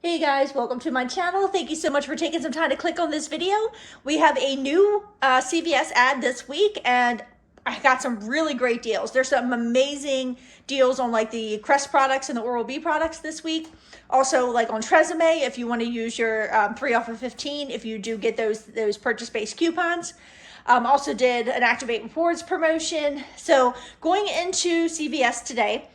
Hey guys, welcome to my channel. Thank you so much for taking some time to click on this video. We have a new CVS ad this week, and I got some really great deals. There's some amazing deals on like the Crest products and the Oral-B products this week. Also like on TRESemme, if you want to use your 3 off of 15, if you do get those purchase-based coupons. Also did an Activate Rewards promotion. So going into CVS today,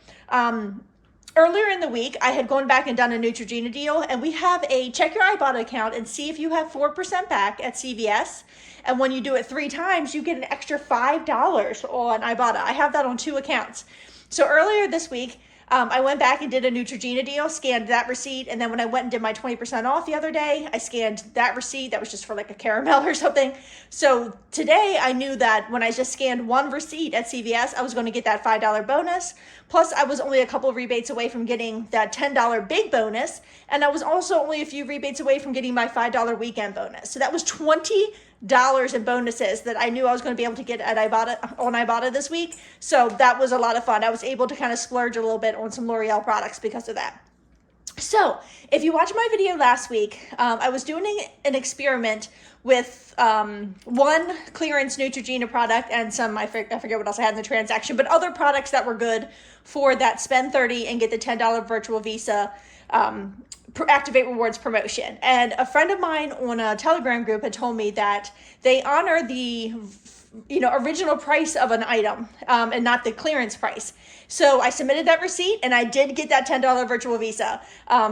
earlier in the week, I had gone back and done a Neutrogena deal, and we have a check your Ibotta account and see if you have 4% back at CVS. And when you do it 3 times, you get an extra $5 on Ibotta. I have that on 2 accounts. So earlier this week, I went back and did a Neutrogena deal, scanned that receipt, and then when I went and did my 20% off the other day, I scanned that receipt. That was just for like a caramel or something. So today I knew that when I just scanned 1 receipt at CVS, I was going to get that $5 bonus. Plus I was only a couple of rebates away from getting that $10 big bonus. And I was also only a few rebates away from getting my $5 weekend bonus. So that was $20 in bonuses that I knew I was going to be able to get at Ibotta this week. So that was a lot of fun. I was able to kind of splurge a little bit on some L'Oreal products because of that. So if you watched my video last week, I was doing an experiment with 1 clearance Neutrogena product and some, I forget what else I had in the transaction, but other products that were good for that spend 30 and get the $10 virtual Visa Activate Rewards promotion. And a friend of mine on a Telegram group had told me that they honor the original price of an item and not the clearance price. So I submitted that receipt and I did get that $10 virtual Visa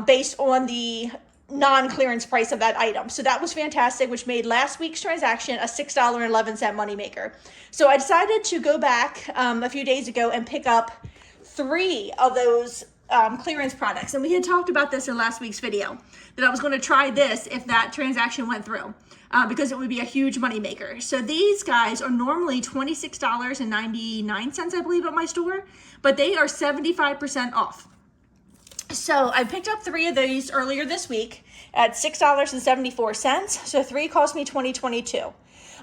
based on the non-clearance price of that item. So that was fantastic, which made last week's transaction a $6.11 moneymaker. So I decided to go back a few days ago and pick up 3 of those clearance products. And we had talked about this in last week's video, that I was going to try this if that transaction went through, because it would be a huge moneymaker. So these guys are normally $26.99, I believe, at my store, but they are 75% off. So I picked up 3 of these earlier this week at $6.74. So 3 cost me $20.22.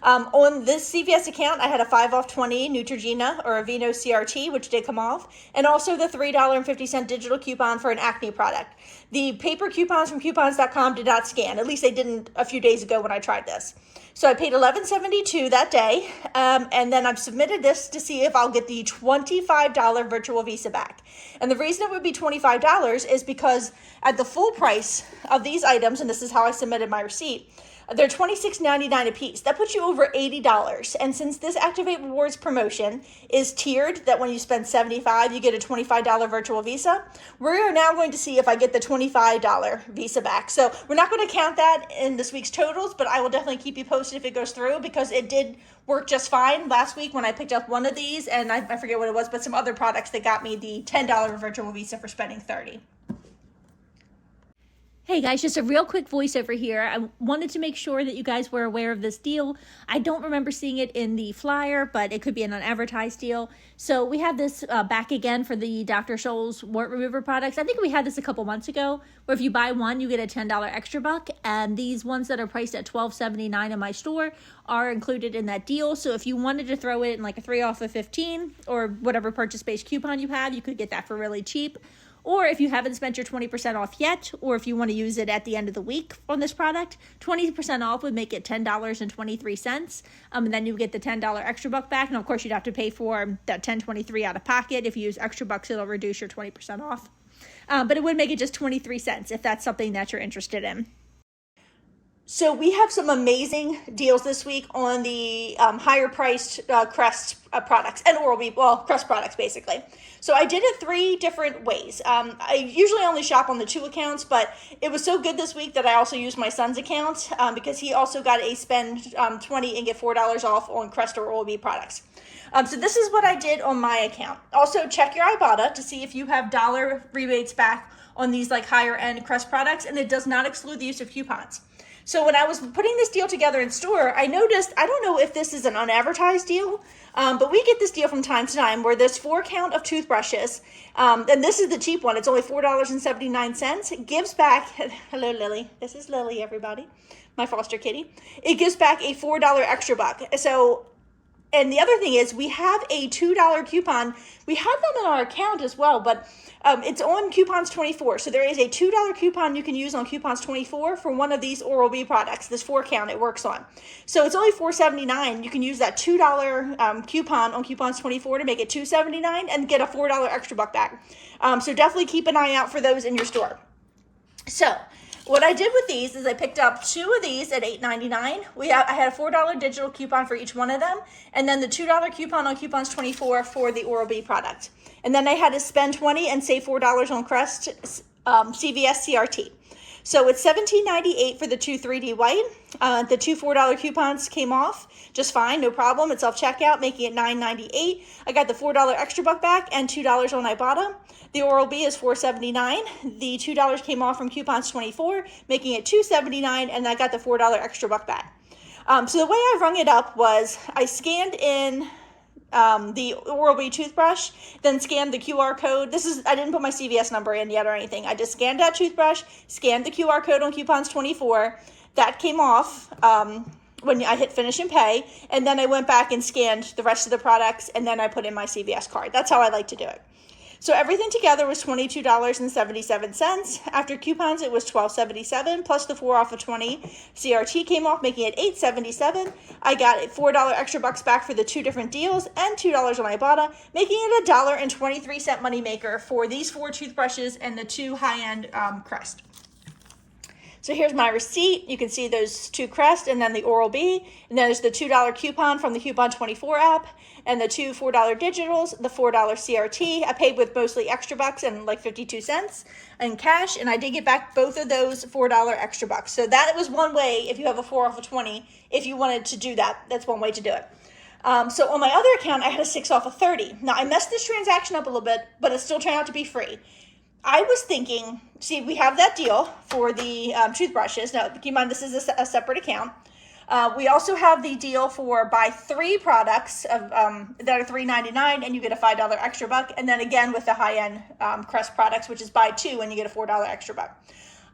On this CVS account, I had a 5 off 20 Neutrogena or Aveeno CRT, which did come off, and also the $3.50 digital coupon for an acne product. The paper coupons from coupons.com did not scan. At least they didn't a few days ago when I tried this. So I paid $11.72 that day, and then I've submitted this to see if I'll get the $25 virtual Visa back. And the reason it would be $25 is because at the full price of these items, and this is how I submitted my receipt, they're $26.99 a piece. That puts you over $80. And since this Activate Rewards promotion is tiered, that when you spend $75, you get a $25 virtual Visa, we're now going to see if I get the $25 Visa back. So we're not going to count that in this week's totals, but I will definitely keep you posted if it goes through, because it did work just fine last week when I picked up 1 of these, and I forget what it was, but some other products that got me the $10 virtual Visa for spending $30. Hey guys, just a real quick voiceover here. I wanted to make sure that you guys were aware of this deal. I don't remember seeing it in the flyer, but it could be an unadvertised deal. So we have this back again for the Dr. Scholl's wart remover products. I think we had this a couple months ago, where if you buy 1, you get a $10 extra buck. And these ones that are priced at $12.79 in my store are included in that deal. So if you wanted to throw it in like a 3 off of 15 or whatever purchase-based coupon you have, you could get that for really cheap. Or if you haven't spent your 20% off yet, or if you want to use it at the end of the week on this product, 20% off would make it $10.23. And then you get the $10 extra buck back. And of course, you'd have to pay for that $10.23 out of pocket. If you use extra bucks, it'll reduce your 20% off. But it would make it just 23 cents if that's something that you're interested in. So we have some amazing deals this week on the higher priced Crest products and Oral-B, well, Crest products basically. So I did it 3 different ways. I usually only shop on the 2 accounts, but it was so good this week that I also used my son's account because he also got a spend 20 and get $4 off on Crest or Oral-B products. So this is what I did on my account. Also check your Ibotta to see if you have dollar rebates back on these like higher end Crest products, and it does not exclude the use of coupons. So when I was putting this deal together in store, I noticed, I don't know if this is an unadvertised deal, but we get this deal from time to time where there's 4 count of toothbrushes, and this is the cheap one. It's only $4.79. It gives back, hello Lily, this is Lily everybody, my foster kitty. It gives back a $4 extra buck. So And the other thing is we have a $2 coupon. We have them in our account as well, but it's on Coupons 24. So there is a $2 coupon you can use on Coupons 24 for one of these Oral-B products, this 4-count it works on. So it's only $4.79. You can use that $2 coupon on Coupons 24 to make it $2.79 and get a $4 extra buck back. So definitely keep an eye out for those in your store. So what I did with these is I picked up 2 of these at $8.99. I had a $4 digital coupon for each one of them, and then the $2 coupon on Coupons 24 for the Oral-B product. And then I had to spend $20 and save $4 on Crest CVS CRT. So it's $17.98 for the 2 3D white. The 2 $4 coupons came off just fine, no problem. It's self-checkout, making it $9.98. I got the $4 extra buck back and $2 on Ibotta. The Oral-B is $4.79. The $2 came off from Coupons 24, making it $2.79, and I got the $4 extra buck back. So the way I rung it up was I scanned in the Oral-B toothbrush, then scanned the QR code. I didn't put my CVS number in yet or anything. I just scanned that toothbrush, scanned the QR code on Coupons 24. That came off when I hit finish and pay, and then I went back and scanned the rest of the products, and then I put in my CVS card. That's how I like to do it. So everything together was $22.77. After coupons, it was $12.77, plus the 4 off of 20 CRT came off, making it $8.77. I got $4 extra bucks back for the 2 different deals and $2 on Ibotta, making it $1.23 moneymaker for these 4 toothbrushes and the 2 high-end Crest. So here's my receipt. You can see those 2 Crest and then the Oral-B. And then there's the $2 coupon from the Coupon 24 app and the 2 $4 digitals, the $4 CRT. I paid with mostly extra bucks and like 52 cents in cash. And I did get back both of those $4 extra bucks. So that was one way, if you have a 4 off of 20, if you wanted to do that, that's one way to do it. So on my other account, I had a 6 off of 30. Now I messed this transaction up a little bit, but it still turned out to be free. I was thinking, see, we have that deal for the toothbrushes. Now, keep in mind, this is a separate account. We also have the deal for buy 3 products that are $3.99 and you get a $5 extra buck. And then again with the high-end Crest products, which is buy 2 and you get a $4 extra buck.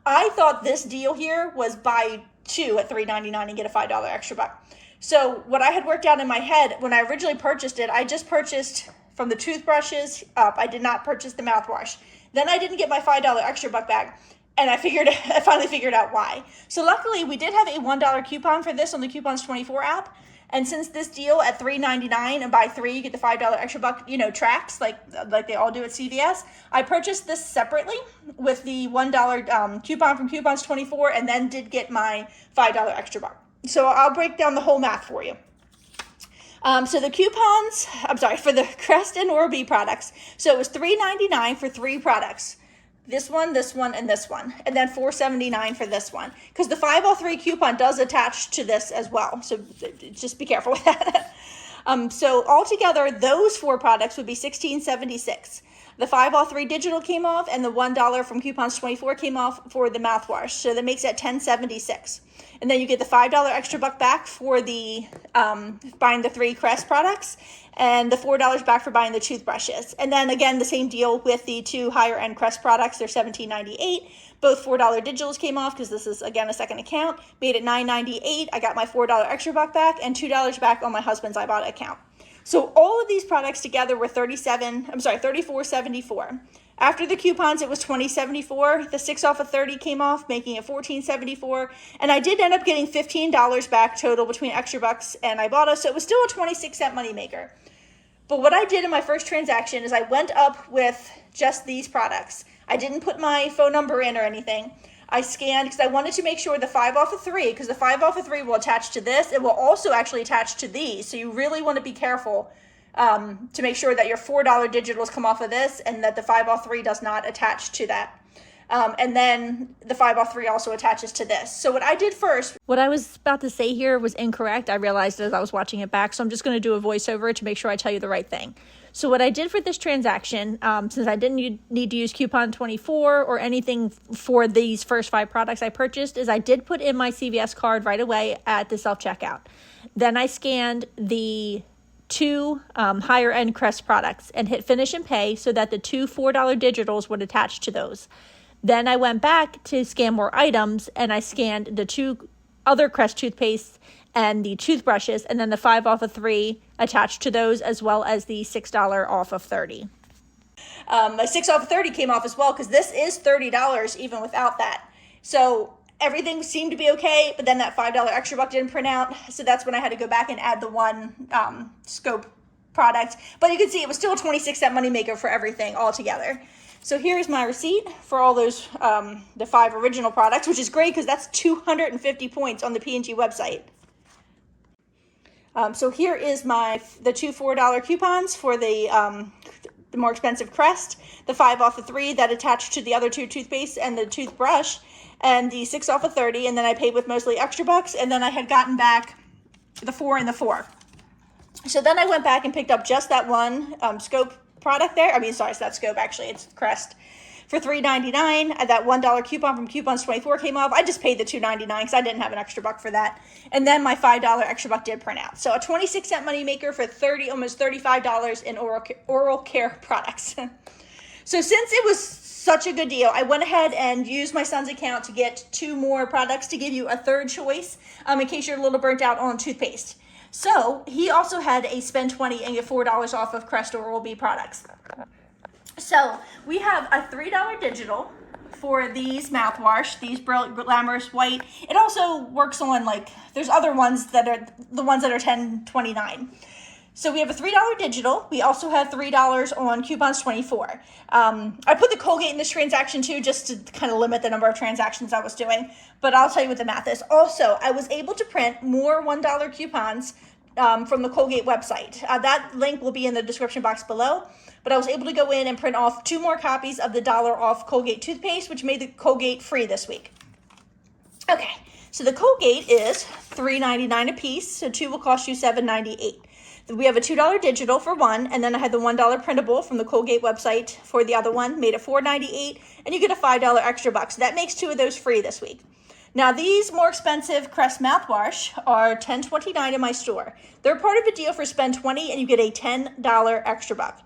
I thought this deal here was buy 2 at $3.99 and get a $5 extra buck. So what I had worked out in my head when I originally purchased it, I just purchased from the toothbrushes up. I did not purchase the mouthwash. Then I didn't get my $5 extra buck back, and I finally figured out why. So luckily, we did have a $1 coupon for this on the Coupons 24 app, and since this deal at $3.99 and buy 3 you get the $5 extra buck, tracks like they all do at CVS, I purchased this separately with the $1 coupon from Coupons 24, and then did get my $5 extra buck. So I'll break down the whole math for you. So the coupons, for the Crest and Oral-B products, so it was $3.99 for 3 products. This one, and this one. And then $4.79 for this one. Because the 5 off 3 coupon does attach to this as well. So just be careful with that. So altogether, those 4 products would be $16.76. The 5 off 3 digital came off, and the $1 from Coupons 24 came off for the mouthwash. So that makes it $10.76. And then you get the $5 extra buck back for the buying the 3 Crest products, and the $4 back for buying the toothbrushes. And then again, the same deal with the 2 higher end Crest products. They're $17.98. Both $4 digitals came off because this is again a second account. Made it $9.98. I got my $4 extra buck back and $2 back on my husband's Ibotta account. So all of these products together were $34.74. After the coupons, it was $20.74. The 6 off of 30 came off, making it $14.74. And I did end up getting $15 back total between extra bucks and Ibotta, so it was still a 26-cent moneymaker. But what I did in my first transaction is I went up with just these products. I didn't put my phone number in or anything. I scanned because I wanted to make sure the 5 off of 3, because the 5 off of 3 will attach to this. It will also actually attach to these. So you really want to be careful to make sure that your $4 digitals come off of this and that the 5 off 3 does not attach to that. And then the 5 off 3 also attaches to this. So what I did first, what I was about to say here was incorrect. I realized as I was watching it back. So I'm just going to do a voiceover to make sure I tell you the right thing. So what I did for this transaction, since I didn't need to use Coupon 24 or anything for these first 5 products I purchased, is I did put in my CVS card right away at the self-checkout. Then I scanned the 2 higher end Crest products and hit finish and pay so that the 2 $4 digitals would attach to those. Then I went back to scan more items and I scanned the 2 other Crest toothpastes and the toothbrushes, and then the 5 off of 3 attached to those, as well as the $6 off of 30. My 6 off of 30 came off as well, because this is $30 even without that. So everything seemed to be okay, but then that $5 extra buck didn't print out. So that's when I had to go back and add the one scope product. But you can see it was still a 26-cent moneymaker for everything all together. So here's my receipt for all those, the 5 original products, which is great because that's 250 points on the P&G website. So here is the 2 $4 coupons for the more expensive Crest, the 5 off of 3 that attached to the other 2 toothpaste and the toothbrush, and the 6 off of 30, and then I paid with mostly extra bucks, and then I had gotten back the 4 and the 4. So then I went back and picked up just that one scope product there. I mean, sorry, it's not scope, actually, it's Crest, for $3.99. That $1 coupon from Coupons 24 came off. I just paid the $2.99 because I didn't have an extra buck for that. And then my $5 extra buck did print out. So a 26-cent moneymaker for almost $35 in oral care products. So since it was such a good deal, I went ahead and used my son's account to get 2 more products to give you a third choice in case you're a little burnt out on toothpaste. So he also had a spend 20 and get $4 off of Crest and Oral-B products. So we have a $3 digital for these mouthwash, these Glamorous White. It also works on, like, there's other ones that are the ones that are $10.29. So we have a $3 digital. We also have $3 on Coupons 24. I put the Colgate in this transaction too, just to kind of limit the number of transactions I was doing. But I'll tell you what the math is. Also, I was able to print more $1 coupons from the Colgate website. That link will be in the description box below. But I was able to go in and print off 2 more copies of the $1 off Colgate toothpaste, which made the Colgate free this week. Okay, so the Colgate is $3.99 a piece, so 2 will cost you $7.98. We have a $2 digital for 1, and then I had the $1 printable from the Colgate website for the other one, made it $4.98, and you get a $5 extra buck. So that makes 2 of those free this week. Now, these more expensive Crest mouthwash are $10.29 in my store. They're part of a deal for spend 20, and you get a $10 extra buck.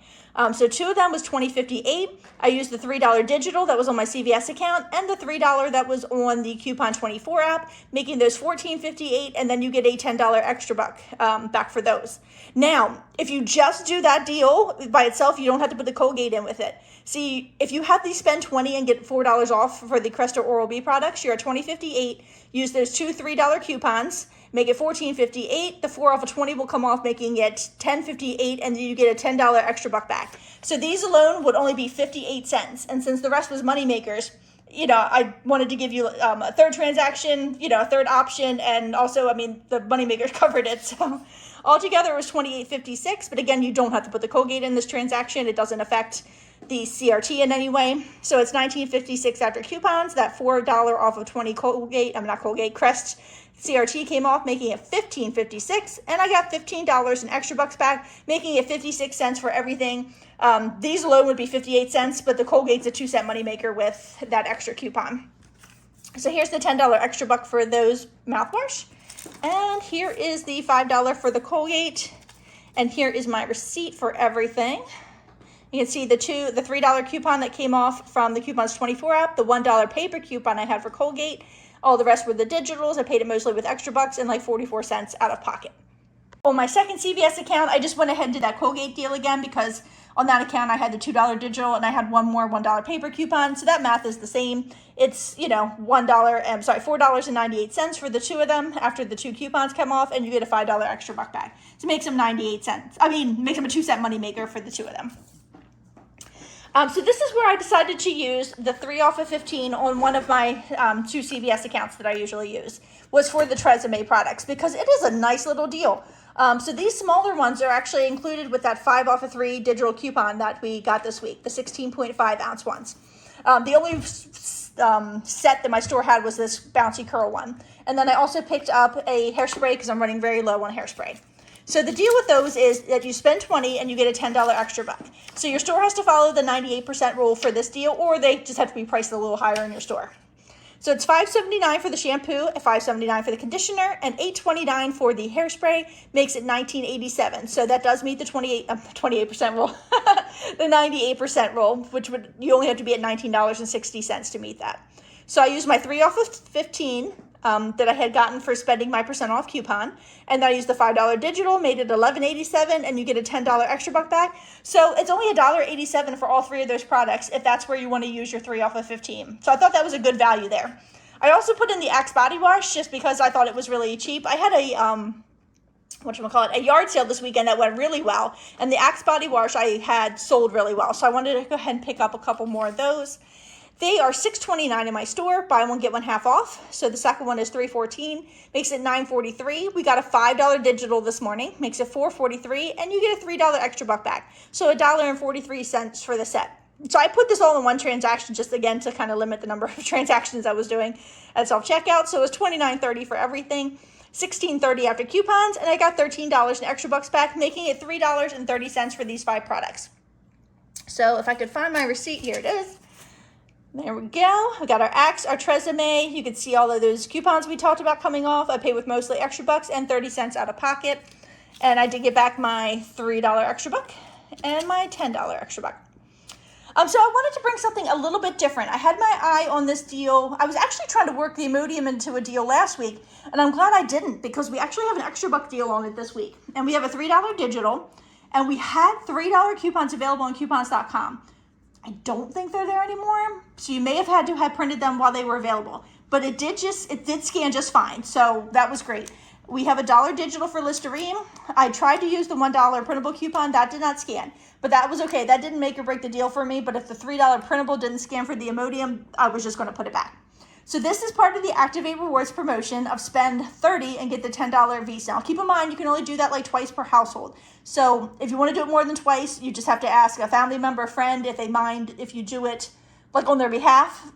So 2 of them was $20.58. I used the $3 digital that was on my CVS account and the $3 that was on the Coupon 24 app, making those $14.58, and then you get a $10 extra buck back for those. Now, if you just do that deal by itself, you don't have to put the Colgate in with it. See, if you have the spend 20 and get $4 off for the Crest or Oral-B products, you're at $20.58. Use those 2 $3 coupons, make it $14.58. The 4 off of 20 will come off, making it $10.58, and then you get a $10 extra buck back. So these alone would only be 58 cents. And since the rest was money makers, you know, I wanted to give you a third transaction, you know, a third option, and also, I mean, the money makers covered it. So altogether it was $28.56. But again, you don't have to put the Colgate in this transaction. It doesn't affect the CRT in any way. So it's $19.56 after coupons. That $4 off of 20 Colgate, Crest CRT came off, making it $15.56, and I got $15 in extra bucks back, making it 56 cents for everything. These alone would be 58 cents, but the Colgate's a 2-cent moneymaker with that extra coupon. So here's the $10 extra buck for those mouthwash, and here is the $5 for the Colgate, and here is my receipt for everything. You can see the $3 coupon that came off from the Coupons 24 app, the $1 paper coupon I had for Colgate. All the rest were the digitals. I paid it mostly with extra bucks and like 44 cents out of pocket. On my second CVS account, I just went ahead and did that Colgate deal again because on that account I had the $2 digital and I had one more $1 paper coupon. So that math is the same. It's, you know, $4.98 for the 2 of them after the 2 coupons come off, and you get a $5 extra buck back. So it makes them 98 cents. I mean, makes them a 2-cent moneymaker for the 2 of them. So this is where I decided to use the 3 off of 15 on one of my 2 CVS accounts that I usually use, was for the TRESemme products, because it is a nice little deal. So these smaller ones are actually included with that 5 off of 3 digital coupon that we got this week, the 16.5 ounce ones. The only set that my store had was this bouncy curl one. And then I also picked up a hairspray because I'm running very low on hairspray. So the deal with those is that you spend 20 and you get a $10 extra buck. So your store has to follow the 98% rule for this deal, or they just have to be priced a little higher in your store. So it's $5.79 for the shampoo, $5.79 for the conditioner, and $8.29 for the hairspray, makes it $19.87. So that does meet the 28% rule, the 98% rule, which would, you only have to be at $19.60 to meet that. So I used my 3 off of 15 that I had gotten for spending my % off coupon. And then I used the $5 digital, made it $11.87, and you get a $10 extra buck back. So it's only $1.87 for all 3 of those products if that's where you want to use your 3 off of 15. So I thought that was a good value there. I also put in the Axe body wash just because I thought it was really cheap. I had a a yard sale this weekend that went really well, and the Axe body wash I had sold really well, so I wanted to go ahead and pick up a couple more of those. They are $6.29 in my store, buy one get one half off. So the second one is $3.14, makes it $9.43. We got a $5 digital this morning, makes it $4.43, and you get a $3 extra buck back. So $1.43 for the set. So I put this all in one transaction just again to kind of limit the number of transactions I was doing at self-checkout. So it was $29.30 for everything. $16.30 after coupons, and I got $13 in extra bucks back, making it $3.30 for these 5 products. So if I could find my receipt, here it is. There we go. We got our Axe, our TRESemme. You can see all of those coupons we talked about coming off. I paid with mostly extra bucks and 30 cents out of pocket. And I did get back my $3 extra buck and my $10 extra buck. So I wanted to bring something a little bit different. I had my eye on this deal. I was actually trying to work the Imodium into a deal last week, and I'm glad I didn't because we actually have an extra buck deal on it this week. And we have a $3 digital, and we had $3 coupons available on coupons.com. I don't think they're there anymore, so you may have had to have printed them while they were available. But it did scan just fine, so that was great. We have a $1 digital for Listerine. I tried to use the $1 printable coupon. That did not scan, but that was okay. That didn't make or break the deal for me, but if the $3 printable didn't scan for the Imodium, I was just going to put it back. So this is part of the Activate Rewards promotion of spend $30 and get the $10 Visa. Now keep in mind, you can only do that like twice per household. So if you want to do it more than twice, you just have to ask a family member, friend, if they mind if you do it like on their behalf.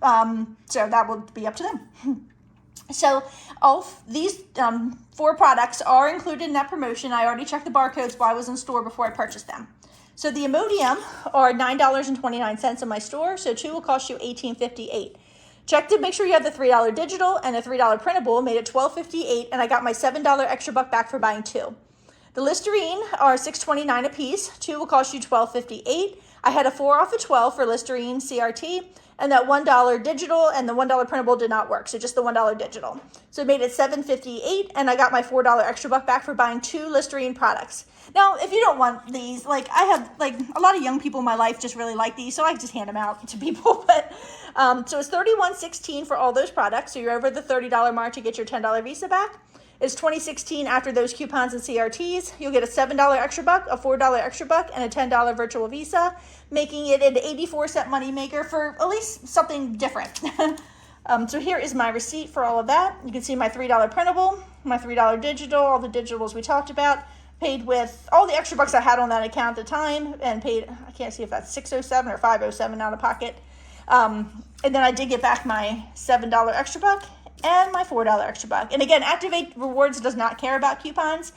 So that will be up to them. So all these 4 products are included in that promotion. I already checked the barcodes while I was in store before I purchased them. So the Imodium are $9.29 in my store, so 2 will cost you $18.58. Check to make sure you have the $3 digital and the $3 printable, made it $12.58, and I got my $7 extra buck back for buying 2. The Listerine are $6.29 a piece. 2 will cost you $12.58. I had a 4 off of 12 for Listerine CRT, and that $1 digital and the $1 printable did not work, so just the $1 digital. So it made it $7.58, and I got my $4 extra buck back for buying 2 Listerine products. Now, if you don't want these, like I have, like a lot of young people in my life just really like these, so I just hand them out to people. But so it's $31.16 for all those products. So you're over the $30 mark to get your $10 Visa back. It's $20.16 after those coupons and CRTs. You'll get a $7 extra buck, a $4 extra buck, and a $10 virtual Visa, making it an 84-cent moneymaker for at least something different. So here is my receipt for all of that. You can see my $3 printable, my $3 digital, all the digitals we talked about. Paid with all the extra bucks I had on that account at the time, and paid, I can't see if that's $6.07 or $5.07 out of pocket. And then I did get back my $7 extra buck and my $4 extra buck. And again, Activate Rewards does not care about coupons.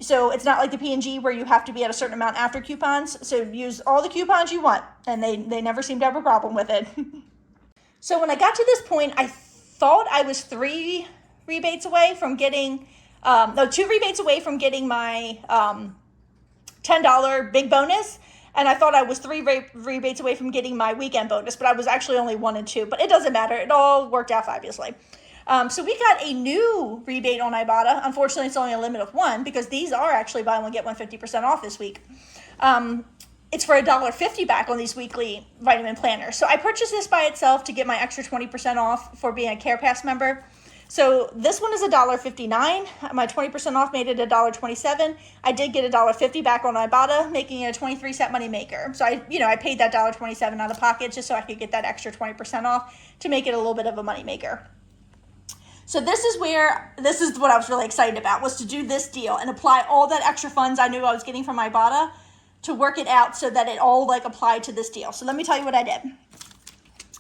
So it's not like the P&G where you have to be at a certain amount after coupons. So use all the coupons you want, and they never seem to have a problem with it. So when I got to this point, I thought I was 2 rebates away from getting my $10 big bonus. And I thought I was 3 rebates away from getting my weekend bonus, but I was actually only 1 and 2. But it doesn't matter. It all worked out fabulously. So we got a new rebate on Ibotta. Unfortunately, it's only a limit of 1 because these are actually buy one, get one 50% off this week. It's for $1.50 back on these weekly vitamin planners. So I purchased this by itself to get my extra 20% off for being a CarePass member. So this one is $1.59. My 20% off made it $1.27. I did get $1.50 back on Ibotta, making it a 23-cent money maker. So I paid that $1.27 out of pocket just so I could get that extra 20% off to make it a little bit of a money maker. So this is what I was really excited about, was to do this deal and apply all that extra funds I knew I was getting from Ibotta to work it out so that it all applied to this deal. So let me tell you what I did.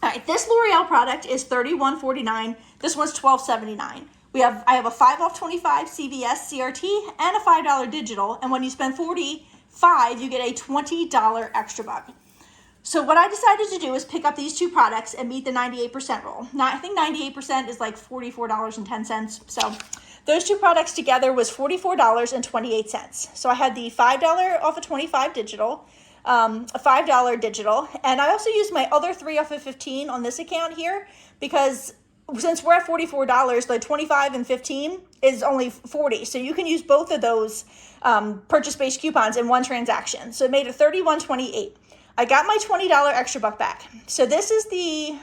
All right, this L'Oreal product is $31.49. This one's $12.79. I have a 5 off 25 CVS CRT and a $5 digital, and when you spend $45, you get a $20 extra buck. So what I decided to do is pick up these 2 products and meet the 98% rule. Now, I think 98% is like $44.10. So those 2 products together was $44.28. So I had the $5 off of 25 digital, a $5 digital, and I also used my other 3 off of 15 on this account here because since we're at $44, the 25 and 15 is only 40. So you can use both of those purchase-based coupons in one transaction. So it made it $31.28. I got my $20 extra buck back. So this is the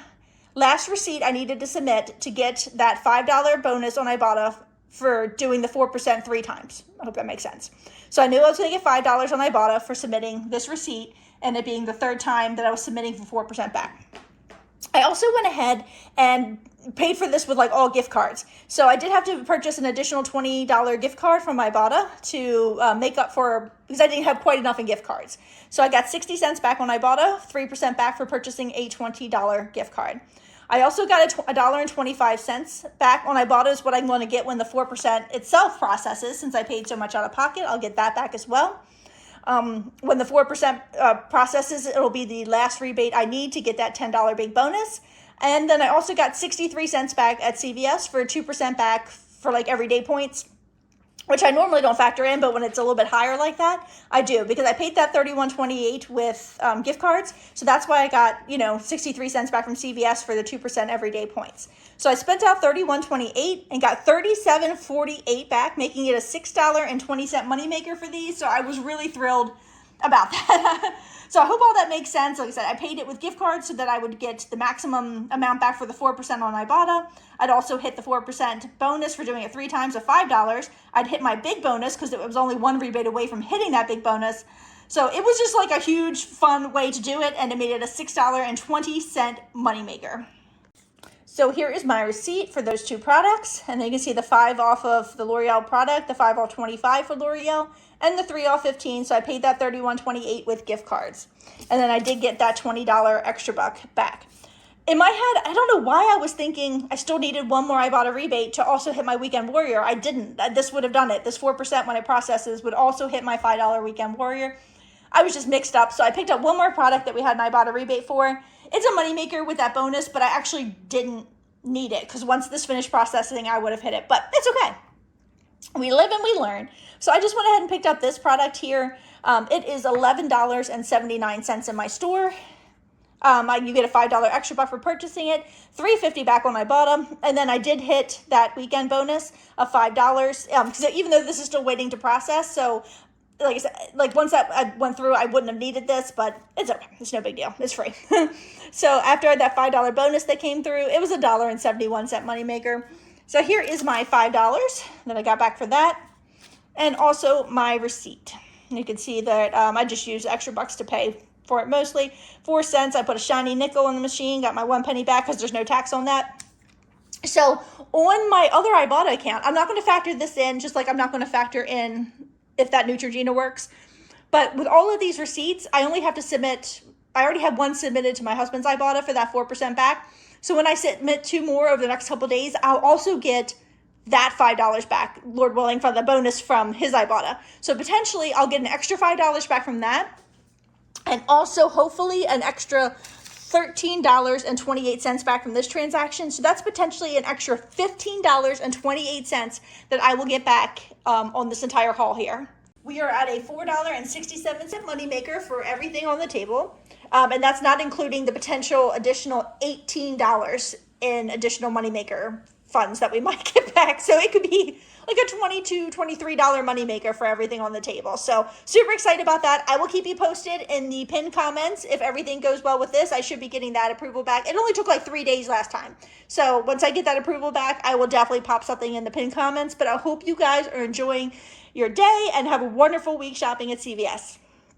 last receipt I needed to submit to get that $5 bonus on Ibotta for doing the 4% 3 times. I hope that makes sense. So I knew I was going to get $5 on Ibotta for submitting this receipt, and it being the 3rd time that I was submitting for 4% back. I also went ahead and paid for this with like all gift cards. So I did have to purchase an additional $20 gift card from Ibotta to make up for, because I didn't have quite enough in gift cards. So I got 60 cents back on Ibotta, 3% back for purchasing a $20 gift card. I also got $1.25 back on Ibotta is what I'm going to get when the 4% itself processes. Since I paid so much out of pocket, I'll get that back as well. When the 4% processes, it'll be the last rebate I need to get that $10 big bonus. And then I also got 63 cents back at CVS for 2% back for like everyday points, which I normally don't factor in, but when it's a little bit higher like that, I do, because I paid that $31.28 with gift cards. So that's why I got, 63 cents back from CVS for the 2% everyday points. So I spent out $31.28 and got $37.48 back, making it a $6.20 moneymaker for these. So I was really thrilled about that. So I hope all that makes sense. Like I said, I paid it with gift cards so that I would get the maximum amount back for the 4% on Ibotta. I'd also hit the 4% bonus for doing it 3 times of $5. I'd hit my big bonus because it was only 1 rebate away from hitting that big bonus. So it was just like a huge fun way to do it, and it made it a $6.20 moneymaker. So here is my receipt for those 2 products, and then you can see the 5 off of the L'Oreal product, the 5 off 25 for L'Oreal, and the 3 off 15. So I paid that $31.28 with gift cards, and then I did get that $20 extra buck back. In my head, I don't know why I was thinking I still needed 1 more Ibotta rebate to also hit my Weekend Warrior. I didn't. This would have done it. This 4% when it processes would also hit my $5 Weekend Warrior. I was just mixed up, so I picked up 1 more product that we had an Ibotta rebate for. It's a moneymaker with that bonus, but I actually didn't need it because once this finished processing, I would have hit it. But it's okay. We live and we learn. So I just went ahead and picked up this product here. It is $11.79 in my store. You get a $5 extra buck for purchasing it, $3.50 back on Ibotta, and then I did hit that weekend bonus of $5. Because even though this is still waiting to process, so like I said, like once that I went through, I wouldn't have needed this, but it's okay. It's no big deal. It's free. So after I had that $5 bonus that came through, it was a $1.71 moneymaker. So here is my $5 that I got back for that, and also my receipt. And you can see that I just used extra bucks to pay for it mostly. 4 cents. I put a shiny nickel in the machine, got my 1 penny back because there's no tax on that. So on my other Ibotta account, I'm not going to factor this in, just like I'm not going to factor in if that Neutrogena works. But with all of these receipts, I only have to submit, I already have 1 submitted to my husband's Ibotta for that 4% back. So when I submit 2 more over the next couple of days, I'll also get that $5 back, Lord willing, from the bonus from his Ibotta. So potentially I'll get an extra $5 back from that, and also hopefully an extra $13.28 back from this transaction. So that's potentially an extra $15.28 that I will get back on this entire haul here. We are at a $4.67 moneymaker for everything on the table. And that's not including the potential additional $18 in additional moneymaker funds that we might get back. So it could be like a $22, $23 moneymaker for everything on the table. So super excited about that. I will keep you posted in the pinned comments. If everything goes well with this, I should be getting that approval back. It only took like 3 days last time. So once I get that approval back, I will definitely pop something in the pinned comments. But I hope you guys are enjoying your day and have a wonderful week shopping at CVS.